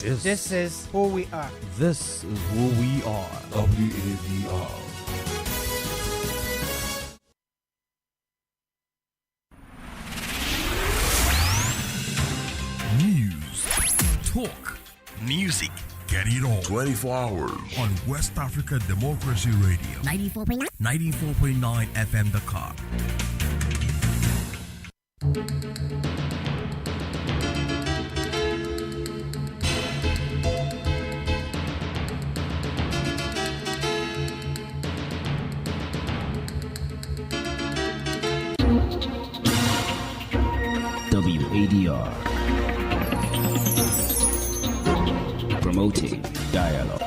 This is who we are. This is who we are. WAVR. News, talk, music, get it all. 24 hours. On West Africa Democracy Radio. 94.9 FM Dakar. WADR, promoting dialogue.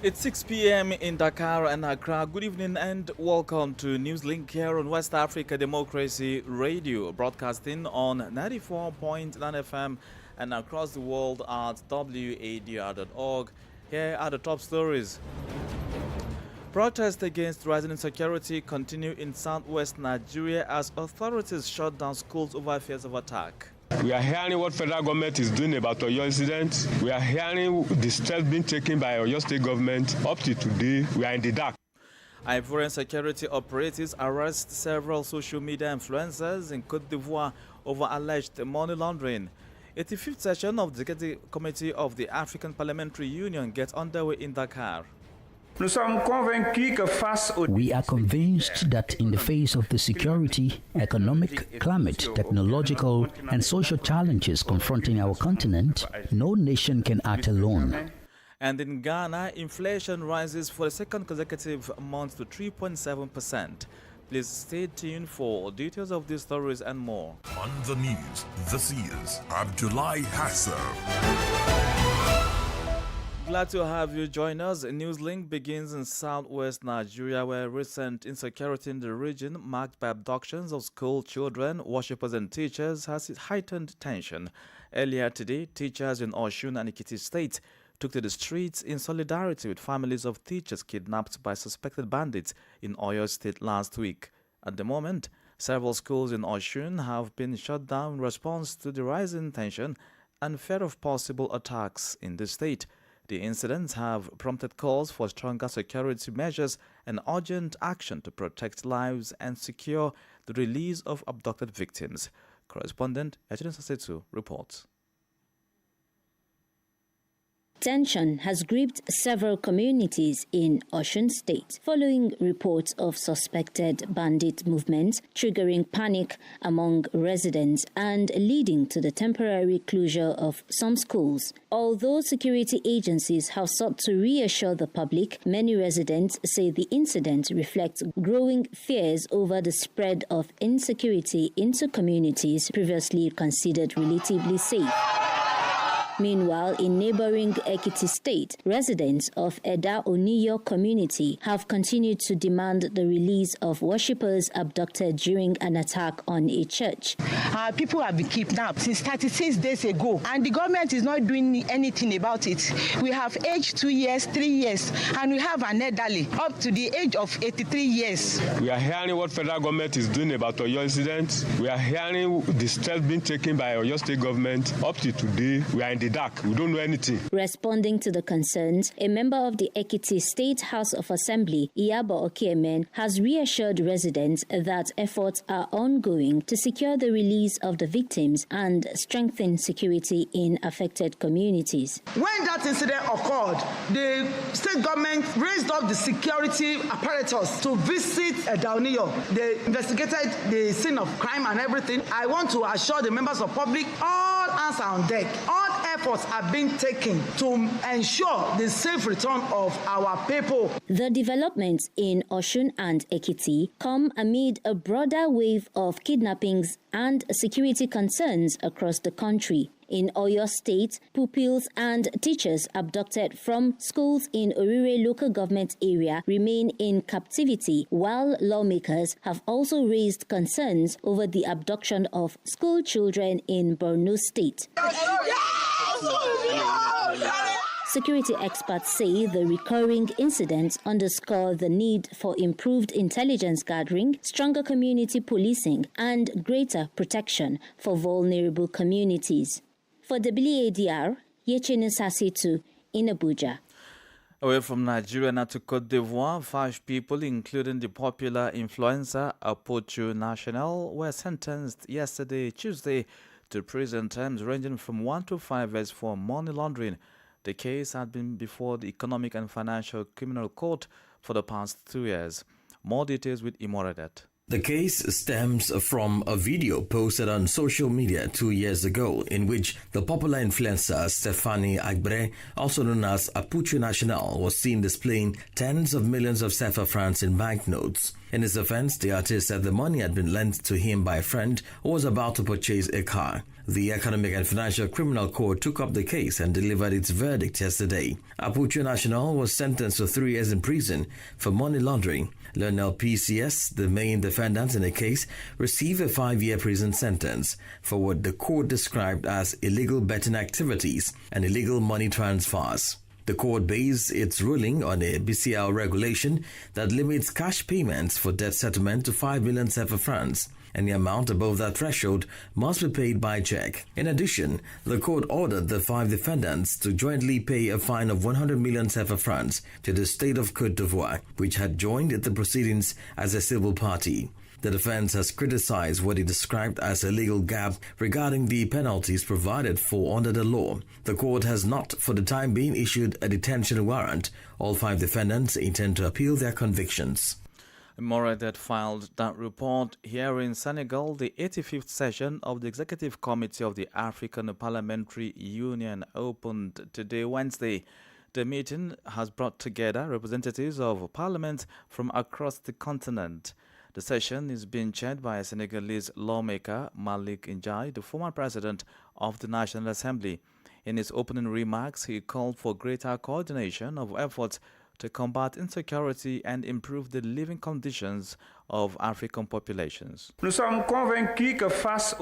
It's 6 p.m. in Dakar and Accra. Good evening and welcome to Newslink here on West Africa Democracy Radio, broadcasting on 94.9 FM and across the world at wadr.org. Here are the top stories. Protests against rising insecurity continue in southwest Nigeria as authorities shut down schools over fears of attack. We are hearing what federal government is doing about Oyo incident. We are hearing the steps being taken by Oyo state government. Up to today, we are in the dark. Ivorian security operatives arrest several social media influencers in Cote d'Ivoire over alleged money laundering. 85th session of the Executive Committee of the African Parliamentary Union gets underway in Dakar. We are convinced that in the face of the security, economic, climate, technological, and social challenges confronting our continent, no nation can act alone. And in Ghana, inflation rises for the second consecutive month to 3.7%. Please stay tuned for details of these stories and more. On the news, this is Abdullahi Hassan. Glad to have you join us. Newslink begins in southwest Nigeria, where recent insecurity in the region, marked by abductions of school children, worshippers and teachers, has heightened tension. Earlier today, teachers in Osun and Ekiti State took to the streets in solidarity with families of teachers kidnapped by suspected bandits in Oyo State last week. At the moment, several schools in Osun have been shut down in response to the rising tension and fear of possible attacks in the state. The incidents have prompted calls for stronger security measures and urgent action to protect lives and secure the release of abducted victims. Correspondent Ejiden Sasetu reports. Tension has gripped several communities in Osun State following reports of suspected bandit movements, triggering panic among residents and leading to the temporary closure of some schools. Although security agencies have sought to reassure the public, many residents say the incident reflects growing fears over the spread of insecurity into communities previously considered relatively safe. Meanwhile, in neighboring Ekiti State, residents of Eda Oniyo community have continued to demand the release of worshippers abducted during an attack on a church. People have been kidnapped since 36 days ago, and the government is not doing anything about it. We have aged 2 years, 3 years, and we have an elderly up to the age of 83 years. We are hearing what federal government is doing about Oyo incident. We are hearing the steps being taken by Oyo state government. Up to today, we are in the dark. We don't know anything. Responding to the concerns, a member of the Ekiti State House of Assembly, Iyabo Okiemen, has reassured residents that efforts are ongoing to secure the release of the victims and strengthen security in affected communities. When that incident occurred, the state government raised up the security apparatus to visit Dauniyo. They investigated the scene of crime and everything. I want to assure the members of public, all hands are on deck. All efforts are being taken to ensure the safe return of our people. The developments in Osun and Ekiti come amid a broader wave of kidnappings and security concerns across the country. In Oyo State, pupils and teachers abducted from schools in Orire local government area remain in captivity, while lawmakers have also raised concerns over the abduction of school children in Borno State. Security experts say the recurring incidents underscore the need for improved intelligence gathering, stronger community policing, and greater protection for vulnerable communities. For WADR, Yechine Sasitu in Abuja. Away from Nigeria now to Côte d'Ivoire, 5 people, including the popular influencer Apochu National, were sentenced yesterday, Tuesday, to prison terms ranging from 1 to 5 years for money laundering. The case had been before the Economic and Financial Criminal Court for the past 2 years. More details with Imoredet. The case stems from a video posted on social media 2 years ago in which the popular influencer Stéphanie Agbre, also known as Apochu National, was seen displaying tens of millions of CFA francs in banknotes. In his offense, the artist said the money had been lent to him by a friend who was about to purchase a car. The Economic and Financial Criminal Court took up the case and delivered its verdict yesterday. Apochu National was sentenced to 3 years in prison for money laundering. Lionel PCS, the main defendant in the case, received a 5-year prison sentence for what the court described as illegal betting activities and illegal money transfers. The court based its ruling on a BCL regulation that limits cash payments for debt settlement to 5 million CFA francs. Any amount above that threshold must be paid by check. In addition, the court ordered the 5 defendants to jointly pay a fine of 100 million CFA francs to the state of Côte d'Ivoire, which had joined the proceedings as a civil party. The defense has criticized what it described as a legal gap regarding the penalties provided for under the law. The court has not, for the time being, issued a detention warrant. All 5 defendants intend to appeal their convictions. Moredet filed that report here in Senegal. The 85th session of the Executive Committee of the African Parliamentary Union opened today, Wednesday. The meeting has brought together representatives of parliament from across the continent. The session is being chaired by a Senegalese lawmaker, Malik Njai, the former president of the National Assembly. In his opening remarks, he called for greater coordination of efforts to combat insecurity and improve the living conditions of African populations.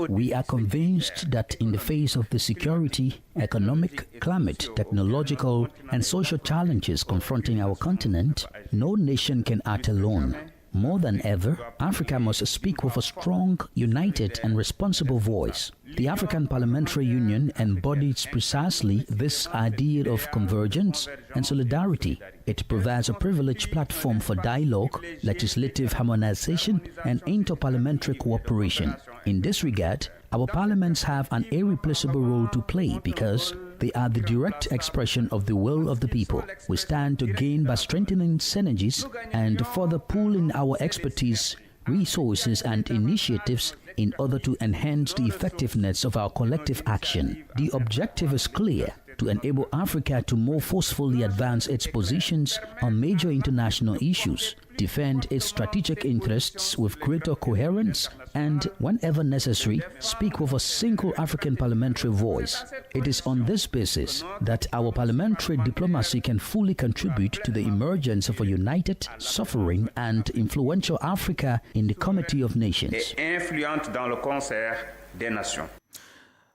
We are convinced that in the face of the security, economic, climate, technological, and social challenges confronting our continent, no nation can act alone. More than ever, Africa must speak with a strong, united, and responsible voice. The African Parliamentary Union embodies precisely this idea of convergence and solidarity. It provides a privileged platform for dialogue, legislative harmonization, and interparliamentary cooperation. In this regard, our parliaments have an irreplaceable role to play because they are the direct expression of the will of the people. We stand to gain by strengthening synergies and further pooling our expertise, resources, and initiatives in order to enhance the effectiveness of our collective action. The objective is clear: to enable Africa to more forcefully advance its positions on major international issues, defend its strategic interests with greater coherence, and, whenever necessary, speak with a single African parliamentary voice. It is on this basis that our parliamentary diplomacy can fully contribute to the emergence of a united, sovereign, and influential Africa in the Committee of Nations.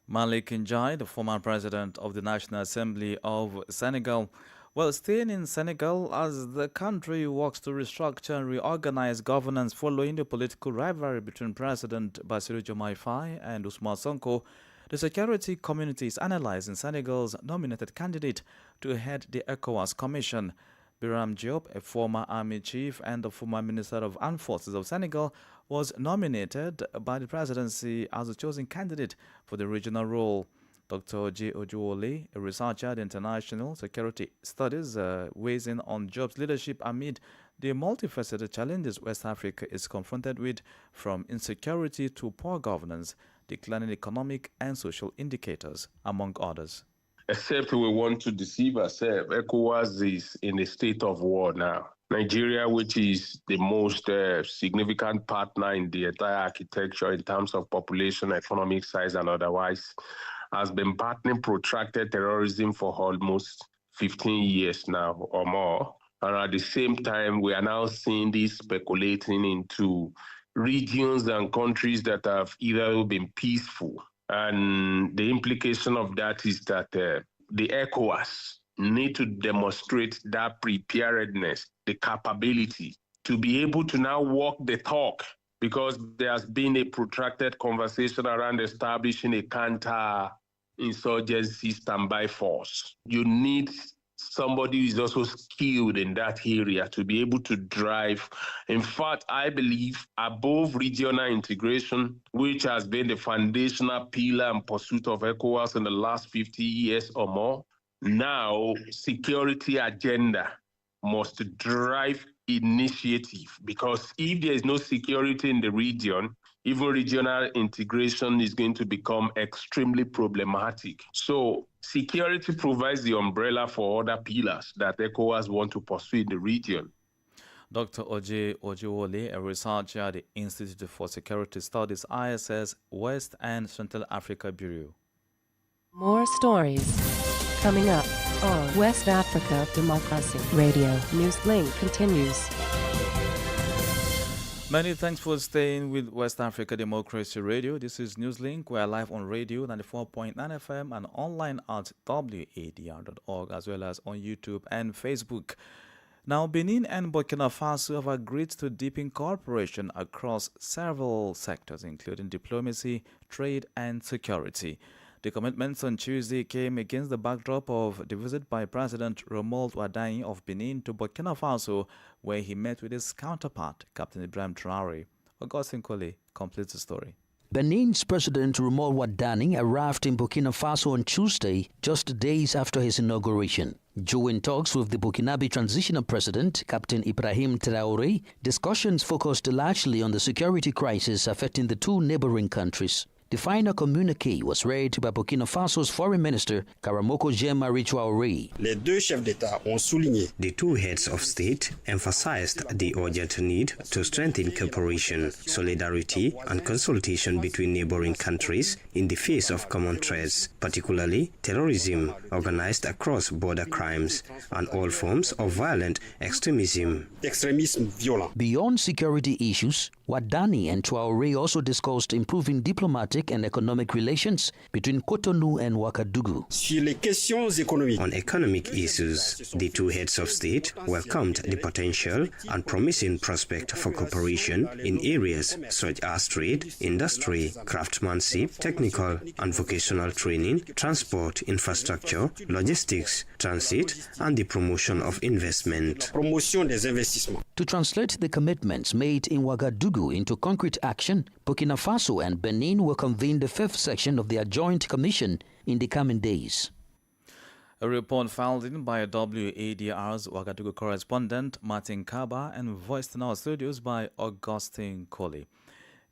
Malik Njai, the former president of the National Assembly of Senegal. Well, staying in Senegal as the country works to restructure and reorganize governance following the political rivalry between President Bassirou Diomaye Faye and Ousmane Sonko, the security community is analyzing Senegal's nominated candidate to head the ECOWAS Commission. Biram Diop, a former army chief and the former minister of armed forces of Senegal, was nominated by the presidency as the chosen candidate for the regional role. Dr. J. Ojuole, a researcher at International Security Studies, weighs in on Diop's leadership amid the multifaceted challenges West Africa is confronted with, from insecurity to poor governance, declining economic and social indicators, among others. Except we want to deceive ourselves, ECOWAS is in a state of war now. Nigeria, which is the most significant partner in the entire architecture in terms of population, economic size, and otherwise, has been battling protracted terrorism for almost 15 years now or more. And at the same time, we are now seeing this speculating into regions and countries that have either been peaceful. And the implication of that is that the ECOWAS need to demonstrate that preparedness, the capability to be able to now walk the talk, because there has been a protracted conversation around establishing a counter-insurgency standby force. You need somebody who is also skilled in that area to be able to drive. In fact, I believe above regional integration, which has been the foundational pillar and pursuit of ECOWAS in the last 50 years or more, now security agenda must drive initiative, because if there is no security in the region, even regional integration is going to become extremely problematic. So security provides the umbrella for other pillars that ECOWAS want to pursue in the region. Dr. Oje Ojiwole, a researcher at the Institute for Security Studies, ISS, West and Central Africa Bureau. More stories coming up on West Africa Democracy Radio. Newslink continues. Many thanks for staying with West Africa Democracy Radio. This is Newslink. We are live on radio 94.9 FM and online at wadr.org, as well as on YouTube and Facebook. Now, Benin and Burkina Faso have agreed to deepen cooperation across several sectors, including diplomacy, trade, and security. The commitments on Tuesday came against the backdrop of the visit by President Romuald Wadr of Benin to Burkina Faso, where he met with his counterpart, Captain Ibrahim Traore. Augustine Kole completes the story. Benin's President Romuald Wadr arrived in Burkina Faso on Tuesday, just days after his inauguration. During talks with the Burkinabe transitional president, Captain Ibrahim Traore, discussions focused largely on the security crisis affecting the two neighboring countries. The final communique was read by Burkina Faso's Foreign Minister, Karamoko Jean-Marie Traoré. The two heads of state emphasized the urgent need to strengthen cooperation, solidarity, and consultation between neighboring countries in the face of common threats, particularly terrorism, organized cross-border crimes, and all forms of violent extremism. Beyond security issues, Wadr and Traoré also discussed improving diplomatic and economic relations between Cotonou and Ouagadougou. On economic issues, the two heads of state welcomed the potential and promising prospect for cooperation in areas such as trade, industry, craftsmanship, technical and vocational training, transport, infrastructure, logistics, transit, and the promotion of investment. To translate the commitments made in Ouagadougou into concrete action, Burkina Faso and Benin will convene the fifth section of their joint commission in the coming days. A report filed in by WADR's Ouagadougou correspondent Martin Kaba and voiced in our studios by Augustine Kole.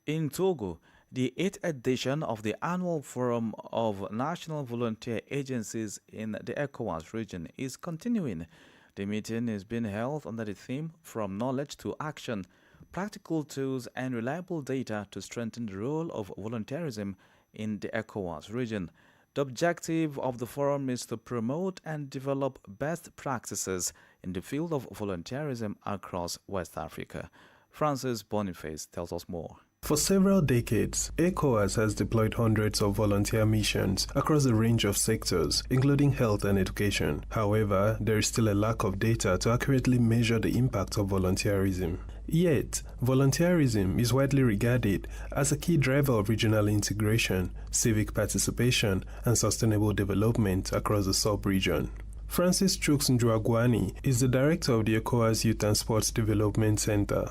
In Togo, the 8th edition of the annual Forum of National Volunteer Agencies in the ECOWAS region is continuing. The meeting is being held under the theme From Knowledge to Action, Practical Tools and Reliable Data to Strengthen the Role of Volunteerism in the ECOWAS region. The objective of the forum is to promote and develop best practices in the field of volunteerism across West Africa. Francis Boniface tells us more. For several decades, ECOWAS has deployed hundreds of volunteer missions across a range of sectors, including health and education. However, there is still a lack of data to accurately measure the impact of volunteerism. Yet, volunteerism is widely regarded as a key driver of regional integration, civic participation, and sustainable development across the sub-region. Francis Chooks Ndouagouani is the director of the ECOWAS Youth and Sports Development Center.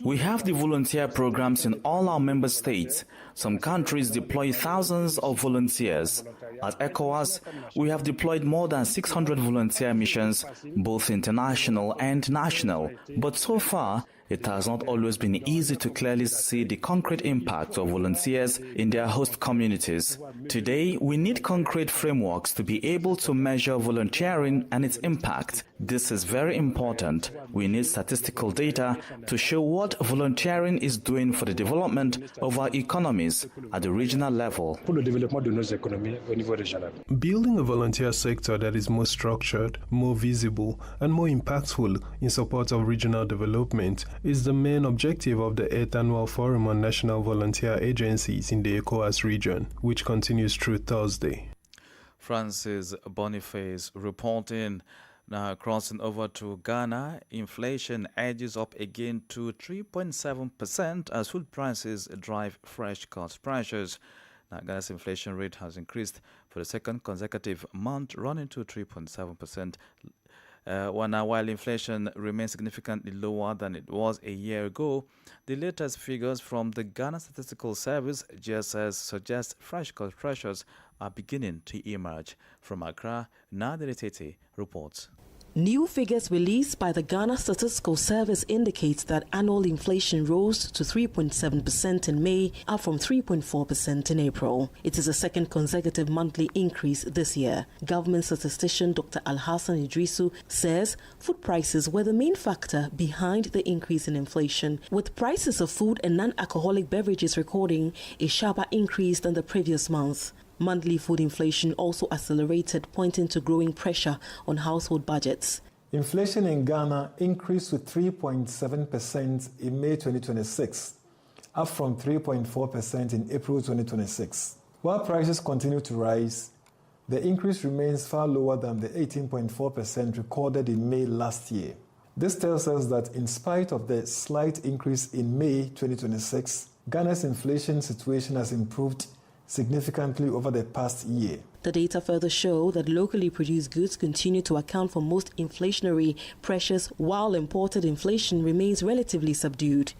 We have the volunteer programs in all our member states. Some countries deploy thousands of volunteers. At ECOWAS, we have deployed more than 600 volunteer missions, both international and national. But so far, it has not always been easy to clearly see the concrete impact of volunteers in their host communities. Today, we need concrete frameworks to be able to measure volunteering and its impact. This is very important. We need statistical data to show what volunteering is doing for the development of our economies at the regional level. Building a volunteer sector that is more structured, more visible, and more impactful in support of regional development is the main objective of the 8th Annual Forum on National Volunteer Agencies in the ECOWAS region, which continues through Thursday. Francis Boniface reporting. Now crossing over to Ghana, inflation edges up again to 3.7% as food prices drive fresh cost pressures. Now Ghana's inflation rate has increased for the second consecutive month, running to 3.7%. While inflation remains significantly lower than it was a year ago, the latest figures from the Ghana Statistical Service (GSS) suggest fresh cost pressures are beginning to emerge. From Accra, Nadia Tete reports. New figures released by the Ghana Statistical Service indicates that annual inflation rose to 3.7% in May, up from 3.4% in April. It is a second consecutive monthly increase this year. Government statistician Dr. Alhassan Idrisu says food prices were the main factor behind the increase in inflation, with prices of food and non-alcoholic beverages recording a sharper increase than the previous month. Monthly food inflation also accelerated, pointing to growing pressure on household budgets. Inflation in Ghana increased to 3.7% in May 2026, up from 3.4% in April 2026. While prices continue to rise, the increase remains far lower than the 18.4% recorded in May last year. This tells us that in spite of the slight increase in May 2026, Ghana's inflation situation has improved significantly over the past year. The data further show that locally produced goods continue to account for most inflationary pressures, while imported inflation remains relatively subdued.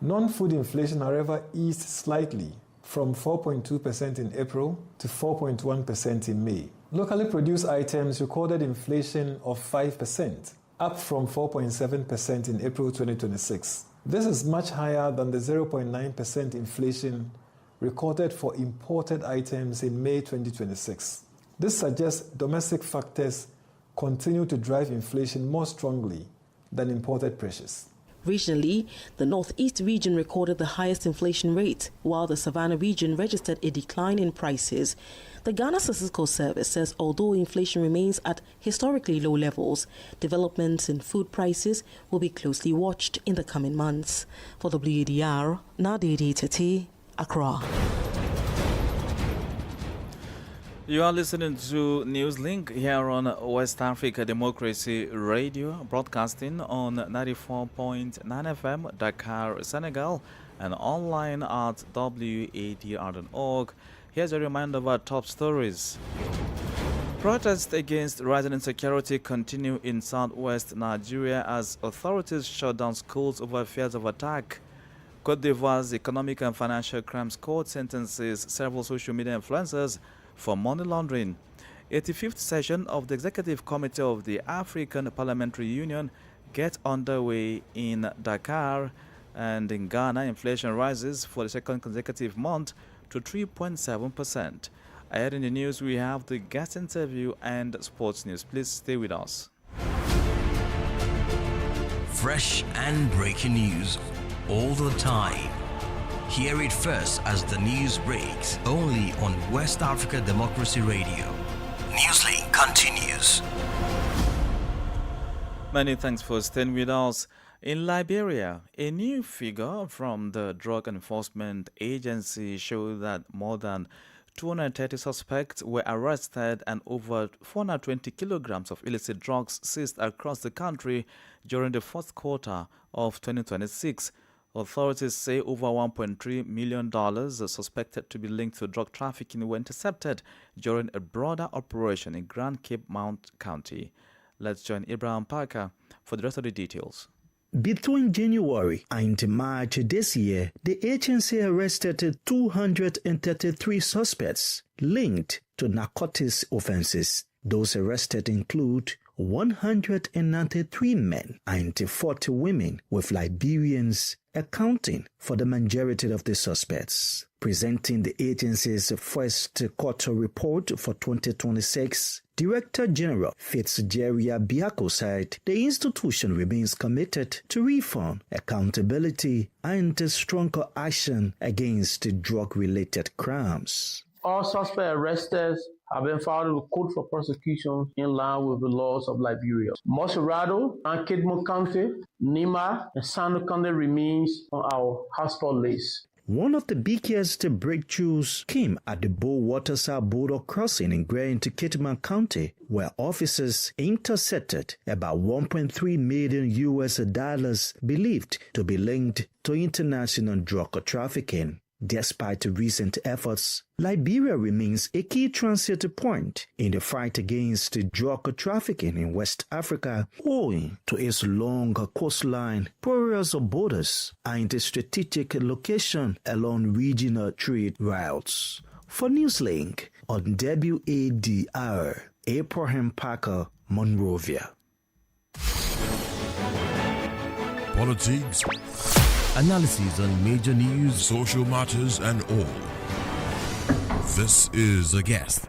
Non-food inflation, however, eased slightly from 4.2% in April to 4.1% in May. Locally produced items recorded inflation of 5%, up from 4.7% in April 2026. This is much higher than the 0.9% inflation recorded for imported items in May 2026. This suggests domestic factors continue to drive inflation more strongly than imported pressures. Regionally, the Northeast region recorded the highest inflation rate, while the Savannah region registered a decline in prices. The Ghana Statistical Service says although inflation remains at historically low levels, developments in food prices will be closely watched in the coming months. For WADR, Nadia Tete, Accra. You are listening to Newslink here on West Africa Democracy Radio, broadcasting on 94.9 FM, Dakar, Senegal, and online at wadr.org. Here's a reminder of our top stories. Protests against rising insecurity continue in southwest Nigeria as authorities shut down schools over fears of attack. Côte d'Ivoire's Economic and Financial Crimes Court sentences several social media influencers for money laundering. 85th session of the Executive Committee of the African Parliamentary Union gets underway in Dakar, and in Ghana, inflation rises for the second consecutive month to 3.7%. Ahead in the news, we have the guest interview and sports news. Please stay with us. Fresh and breaking news all the time. Hear it first as the news breaks, only on West Africa Democracy Radio. Newslink continues. Many thanks for staying with us. In Liberia, a new figure from the Drug Enforcement Agency showed that more than 230 suspects were arrested and over 420 kilograms of illicit drugs seized across the country during the fourth quarter of 2026. Authorities say over $1.3 million suspected to be linked to drug trafficking were intercepted during a broader operation in Grand Cape Mount County. Let's join Ibrahim Parker for the rest of the details. Between January and March this year, the agency arrested 233 suspects linked to narcotics offenses. Those arrested include 193 men and 40 women, with Liberians accounting for the majority of the suspects. Presenting the agency's first quarter report for 2026, Director General Fitzgerald Biako said the institution remains committed to reform, accountability, and stronger action against drug-related crimes. All suspects arrested have been filed with court for prosecution in line with the laws of Liberia. Moserado and Kidmo County, Nima, and Sando County remains on our hotspot list. One of the biggest breakthroughs came at the Bow-Waterside border crossing in Grant, Kittiman County, where officers intercepted about $1.3 million believed to be linked to international drug trafficking. Despite recent efforts, Liberia remains a key transit point in the fight against drug trafficking in West Africa, owing to its long coastline, porous borders, and a strategic location along regional trade routes. For Newslink on WADR, Abraham Parker, Monrovia. Politics, analysis on major news, social matters, and all. This is A Guest.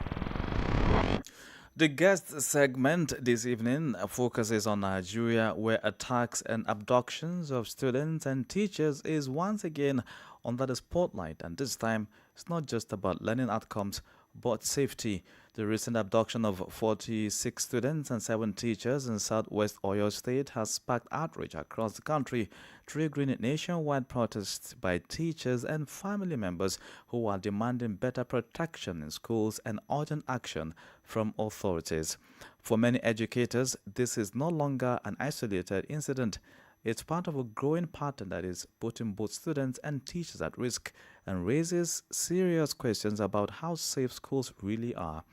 The guest segment this evening focuses on Nigeria, where attacks and abductions of students and teachers is once again under the spotlight. And this time, it's not just about learning outcomes, but safety. The recent abduction of 46 students and 7 teachers in southwest Oyo State has sparked outrage across the country, triggering a nationwide protest by teachers and family members who are demanding better protection in schools and urgent action from authorities. For many educators, this is no longer an isolated incident. It's part of a growing pattern that is putting both students and teachers at risk and raises serious questions about how safe schools really are.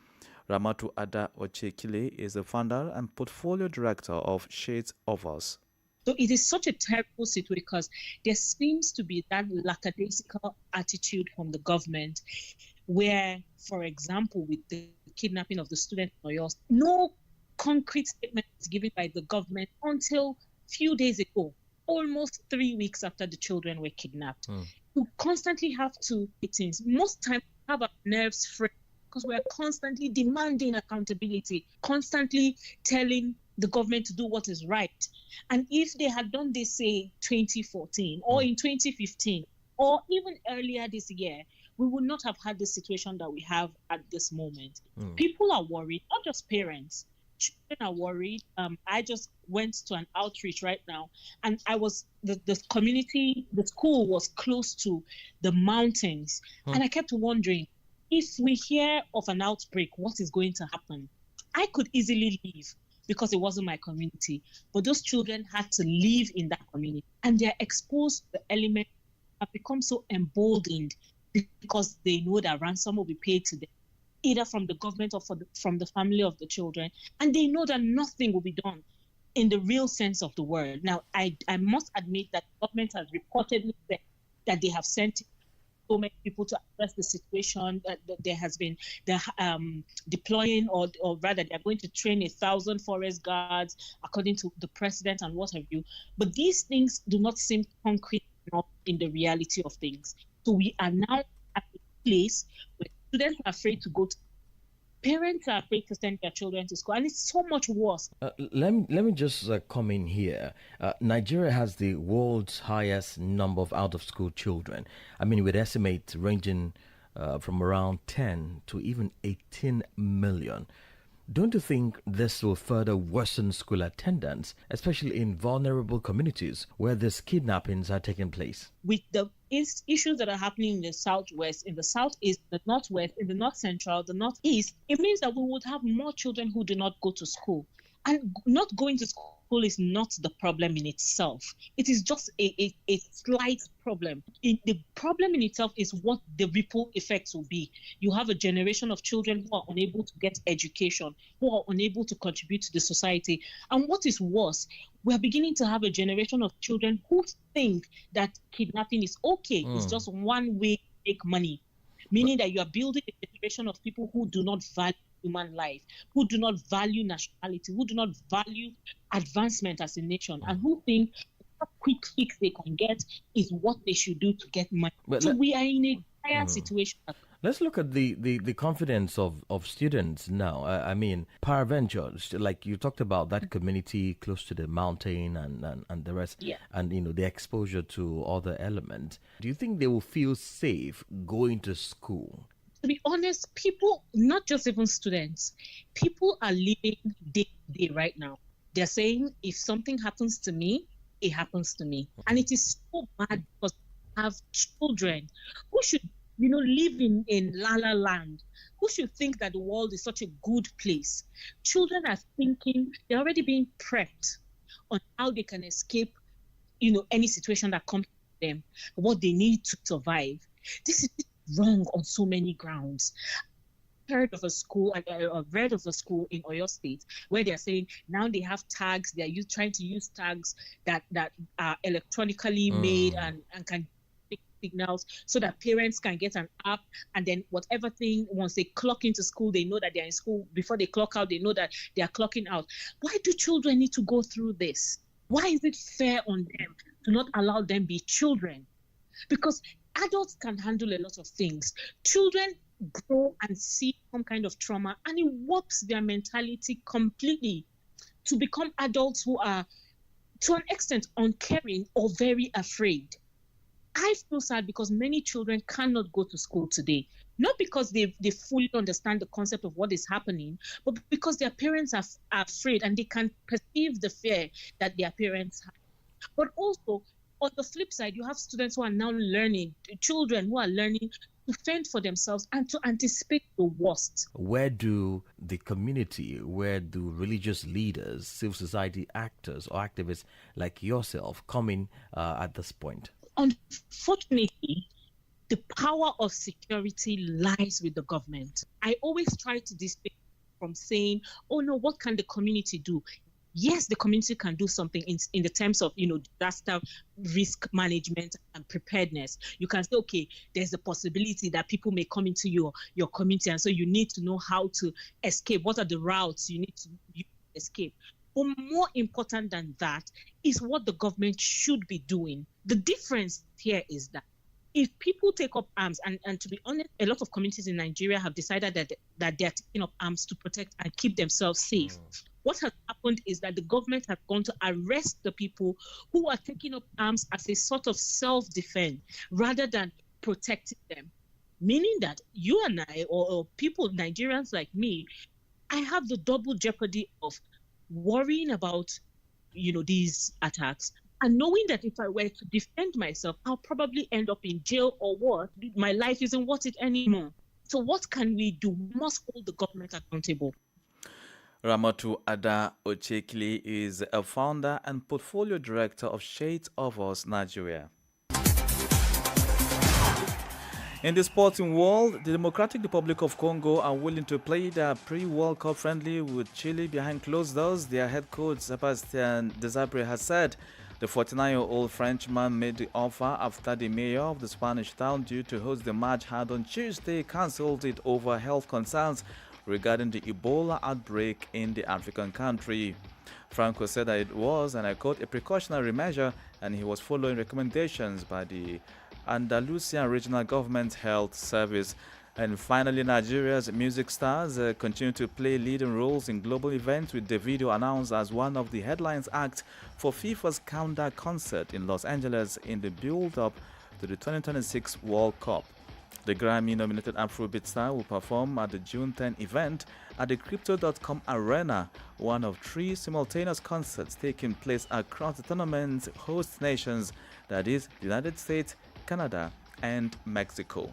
Ramatu Ada Ochekile is the founder and portfolio director of Shades of Us. So it is such a terrible situation because there seems to be that lackadaisical attitude from the government where, for example, with the kidnapping of the student in Oyo, no concrete statement is given by the government until a few days ago, almost 3 weeks after the children were kidnapped. We constantly have to do things. Most times we have our nerves free because we're constantly demanding accountability, constantly telling the government to do what is right. And if they had done this, say, 2014 or in 2015 or even earlier this year, we would not have had the situation that we have at this moment. People are worried, not just parents. Children are worried. I just went to an outreach right now, and the community, the school was close to the mountains, and I kept wondering, if we hear of an outbreak, what is going to happen? I could easily leave because it wasn't my community, but those children had to live in that community, and they're exposed to the element, have become so emboldened because they know that ransom will be paid to them, either from the government or from the family of the children, and they know that nothing will be done in the real sense of the word. Now, I must admit that the government has reportedly said that they have sent so many people to address the situation, that there has been deploying, or rather they're going to train 1,000 forest guards according to the president and what have you. But these things do not seem concrete enough in the reality of things. So we are now at a place where students are afraid to go to, parents are afraid to send their children to school, and it's so much worse. Let me just come in here. Nigeria has the world's highest number of out-of-school children. I mean, with estimates ranging from around 10 to even 18 million. Don't you think this will further worsen school attendance, especially in vulnerable communities where these kidnappings are taking place? With the issues that are happening in the southwest, in the southeast, the northwest, in the north central, the northeast, it means that we would have more children who do not go to school. And not going to school is not the problem in itself. It is just a slight problem. The problem in itself is what the ripple effects will be. You have a generation of children who are unable to get education, who are unable to contribute to the society. And what is worse, we are beginning to have a generation of children who think that kidnapping is okay. It's just one way to make money, meaning that you are building a generation of people who do not value human life, who do not value nationality, who do not value advancement as a nation, and who think the quick fix they can get is what they should do to get money. So we are in a dire situation. Let's look at the confidence of students now. I mean, peradventure, like you talked about that community close to the mountain and the rest, and the exposure to other elements. Do you think they will feel safe going to school? To be honest, people, not just even students, people are living day to day right now. They're saying, if something happens to me, it happens to me. And it is so bad because have children who should, live in La La Land, who should think that the world is such a good place. Children are thinking, they're already being prepped on how they can escape, any situation that comes to them, what they need to survive. This is wrong on so many grounds. I've read of a school in Oyo State where they're saying now they have tags, they're trying to use tags that are electronically made and can take signals so that parents can get an app, and then whatever thing, once they clock into school, they know that they're in school. Before they clock out, they know that they are clocking out. Why do children need to go through this? Why is it fair on them to not allow them be children? Because adults can handle a lot of things. Children grow and see some kind of trauma, and it warps their mentality completely to become adults who are, to an extent, uncaring or very afraid. I feel sad because many children cannot go to school today, not because they fully understand the concept of what is happening, but because their parents are afraid and they can perceive the fear that their parents have. But also, on the flip side, you have students who are now learning, children who are learning to fend for themselves and to anticipate the worst. Where do the community, where do religious leaders, civil society actors or activists like yourself come in at this point? Unfortunately, the power of security lies with the government. I always try to distinguish from saying, oh no, what can the community do? Yes, the community can do something in the terms of, disaster risk management and preparedness. You can say, okay, there's a possibility that people may come into your community, and so you need to know how to escape. What are the routes you need to escape? But more important than that is what the government should be doing. The difference here is that if people take up arms, and to be honest, a lot of communities in Nigeria have decided that they're taking up arms to protect and keep themselves safe. What has happened is that the government has gone to arrest the people who are taking up arms as a sort of self-defense rather than protecting them. Meaning that you and I, or people, Nigerians like me, I have the double jeopardy of worrying about, these attacks, and knowing that if I were to defend myself, I'll probably end up in jail or what? My life isn't worth it anymore. So what can we do? We must hold the government accountable. Ramatu Ada Ochekili is a founder and portfolio director of Shades of Us Nigeria. In the sporting world, the Democratic Republic of Congo are willing to play their pre-World Cup friendly with Chile behind closed doors. Their head coach, Sebastian Desabre, has said the 49-year-old Frenchman made the offer after the mayor of the Spanish town due to host the match had on Tuesday cancelled it over health concerns regarding the Ebola outbreak in the African country. Franco said that it was, and I quote, a precautionary measure, and he was following recommendations by the Andalusian Regional Government Health Service. And finally, Nigeria's music stars continue to play leading roles in global events, with Davido announced as one of the headlines acts for FIFA's Countdown concert in Los Angeles in the build-up to the 2026 World Cup. The Grammy-nominated Afrobeat star will perform at the June 10 event at the Crypto.com Arena, one of 3 simultaneous concerts taking place across the tournament's host nations, that is, the United States, Canada, and Mexico.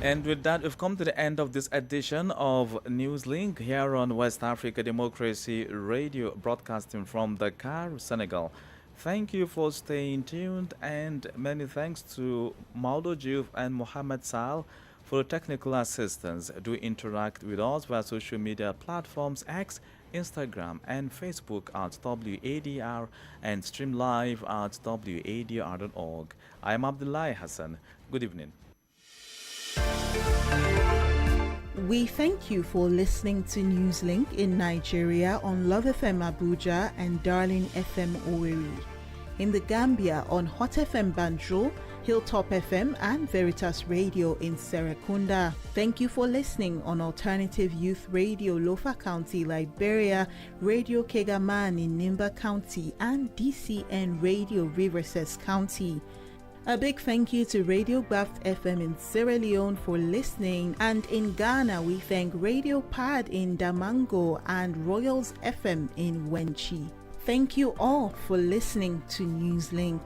And with that, we've come to the end of this edition of Newslink here on West Africa Democracy Radio, broadcasting from Dakar, Senegal. Thank you for staying tuned, and many thanks to Maudo Diouf and Mohamed Sal for the technical assistance. Do interact with us via social media platforms X, Instagram, and Facebook at WADR, and stream live at WADR.org. I am Abdullahi Hassan. Good evening. We thank you for listening to Newslink in Nigeria on Love FM Abuja and Darling FM Owerri. In the Gambia on Hot FM Banjul, Hilltop FM and Veritas Radio in Serekunda. Thank you for listening on Alternative Youth Radio Lofa County, Liberia, Radio Kegaman in Nimba County, and DCN Radio Riverses County. A big thank you to Radio Graft FM in Sierra Leone for listening, and in Ghana we thank Radio Pad in Damango and Royals FM in Wenchi. Thank you all for listening to Newslink.